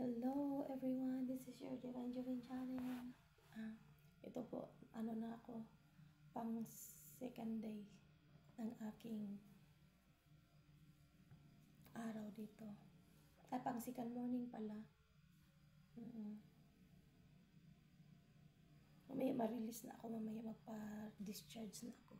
Hello everyone, this is your Divine Jovin channel. Ito po, ano na ako, pang second day ng aking araw dito. Pang second morning pala. Mamaya ma-release na ako, mamaya magpa-discharge na ako.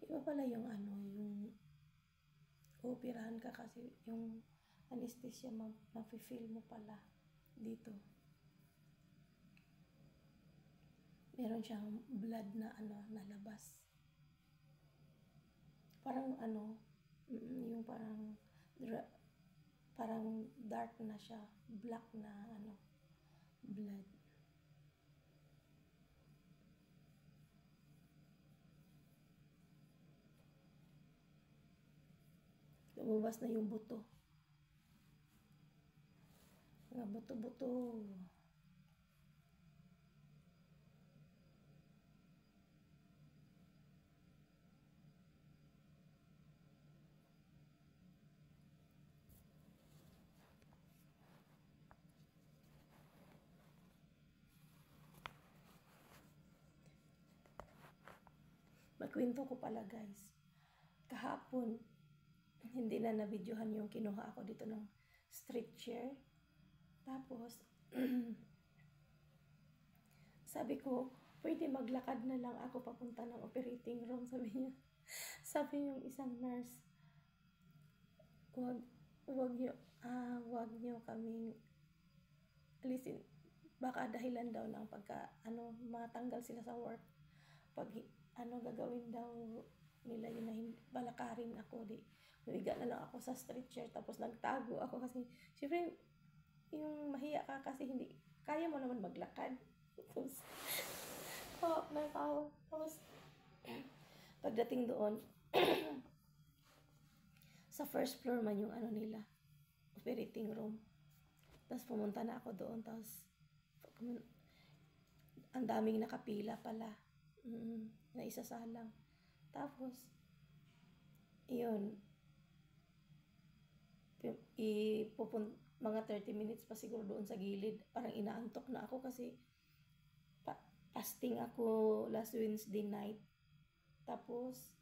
Iba pala yung yung operahan ka kasi yung anesthesia mafe-feel mo pala dito. Meron siyang blood na nalabas. Parang yung parang dark na siya, black na blood. Lumabas na yung buto. Mga buto-buto. Magkwento ko pala guys. Kahapon, hindi na nabidyohan yung kinuha ako dito ng street chair. Tapos, sabi ko, pwede maglakad na lang ako papunta ng operating room, sabi niya. Sabi yung isang nurse, wag niyo kaming alisin. Baka dahilan daw ng pagka, matanggal sila sa work. Pag, gagawin daw nila yun na balakarin ako, Nabiga na lang ako sa street chair, tapos nagtago ako kasi, syempre, yung mahiya ka kasi hindi, kaya mo naman maglakad. Tapos, natawa. Tapos, pagdating doon, sa first floor man yung nila, operating room. Tapos pumunta na ako doon, tapos, ang daming nakapila pala, na isasalang. Tapos, yun, mga 30 minutes pa siguro doon sa gilid. Parang inaantok na ako kasi fasting ako last Wednesday night. Tapos,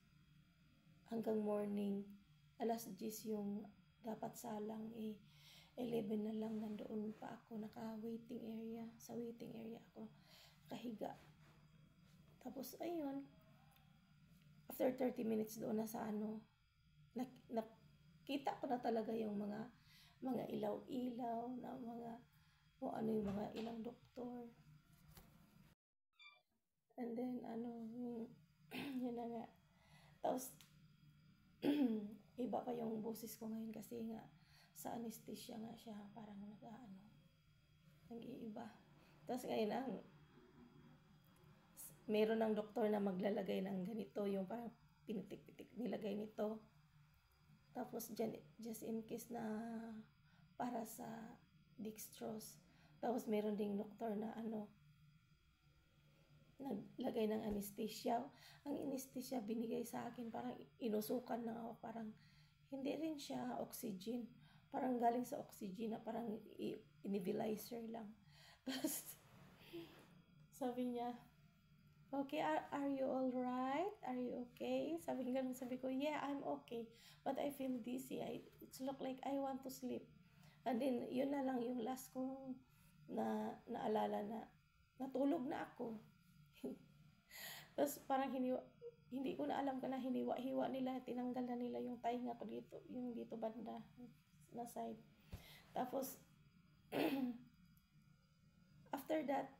hanggang morning, alas 10 yung dapat salang. 11 na lang nandoon pa ako, naka-waiting area. Sa waiting area ako, nakahiga. Tapos, ayun, after 30 minutes doon na sa nakita ko na talaga yung mga ilaw-ilaw na kung ano yung mga ilang doktor. And then, yun na nga. Tapos, iba pa yung boses ko ngayon kasi nga, sa anesthesia nga siya, parang nag-iiba. Tapos ngayon, meron ng doktor na maglalagay ng ganito, yung parang pinitik-pitik nilagay nito. Tapos, just in case na para sa dextrose. Tapos, meron ding doktor na naglagay ng anesthesia. Ang anesthesia binigay sa akin, parang inusukan na ako, parang hindi rin siya oxygen. Parang galing sa oxygen na parang nebulizer lang. Tapos, sabi niya, okay, are you all right? Are you okay? Sabi ko, yeah, I'm okay. But I feel dizzy. It's look like I want to sleep. And then, yun na lang yung last kong naalala na natulog na ako. Tapos parang hindi ko na alam na hiniwa-hiwa nila, tinanggal na nila yung tainga ko dito, yung dito banda na side. Tapos, after that,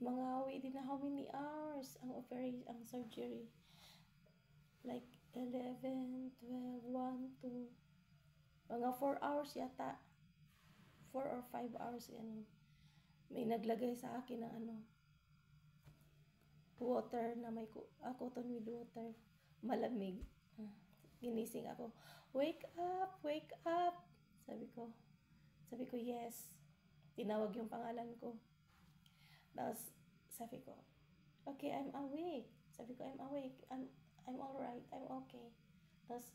mga within how many hours ang operation, ang surgery? Like 11, 12, 1, 2, mga 4 hours yata. 4 or 5 hours yan. May naglagay sa akin ng water na may cotton with water. Malamig. Ginising ako. Wake up! Wake up! Sabi ko, yes. Tinawag yung pangalan ko. Tapos, sabi ko, okay, I'm awake. Sabi ko, I'm awake. I'm alright. I'm okay. Tapos,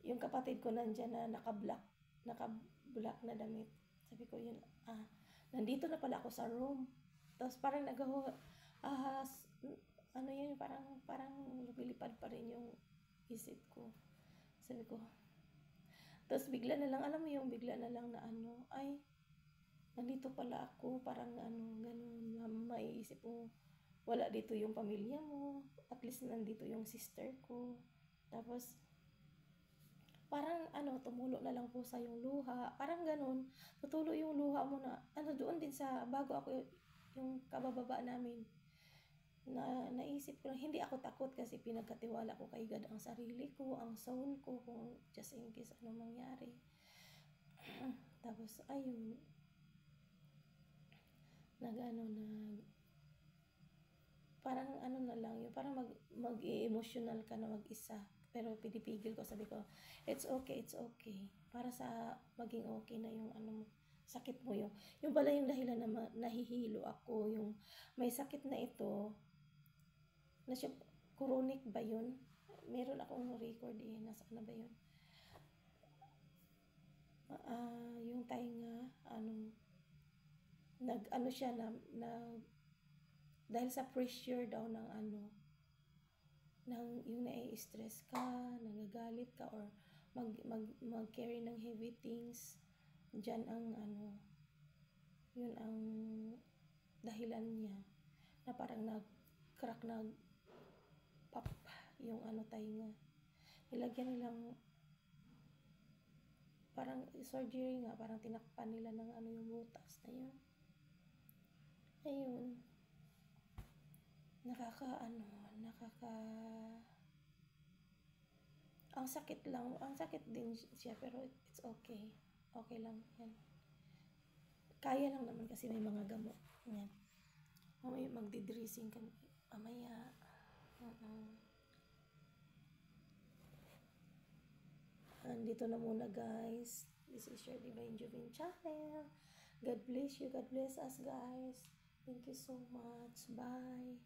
yung kapatid ko nandyan na naka-black na damit. Sabi ko, yun, nandito na pala ako sa room. Tapos, parang ano yun, parang lumilipad pa rin yung isip ko. Sabi ko, tapos bigla na lang, alam mo yung bigla na lang na ano, ay, nandito pala ako, parang ganun, maiisip mo, wala dito yung pamilya mo, at least nandito yung sister ko. Tapos, parang tumulo na lang po sa yung luha, parang ganun, tutulo yung luha mo na, doon din sa, bago ako yung kabababa namin, na naisip ko lang, hindi ako takot kasi pinagkatiwala ko kay God ang sarili ko, ang soul ko, kung just in case ano mangyari. Tapos, ayun, parang na lang yun, parang mag-emotional ka na mag-isa. Pero pinipigil ko, sabi ko, it's okay, para sa maging okay na yung sakit mo, yung pala yung dahilan na nahihilo ako, yung may sakit na ito, na siya, chronic ba yun? Meron akong record nasaan na ba yun? Yung tainga, siya na dahil sa pressure daw ng yung nai-stress ka, nagagalit ka, or mag-carry ng heavy things, dyan yun ang dahilan niya, na parang nag-crack, pop yung tainga. Nilagyan nilang parang surgery nga, parang tinakpan nila ng yung butas na yun. Ayun. Ang sakit din siya, pero it's okay. Okay lang yan. Kaya lang naman kasi may mga gamot. Yan. Mamaya magdi-dressing kami. Mamaya. Andito na muna, guys. This is your Divine Jovin channel. God bless you. God bless us, guys. Thank you so much. Bye.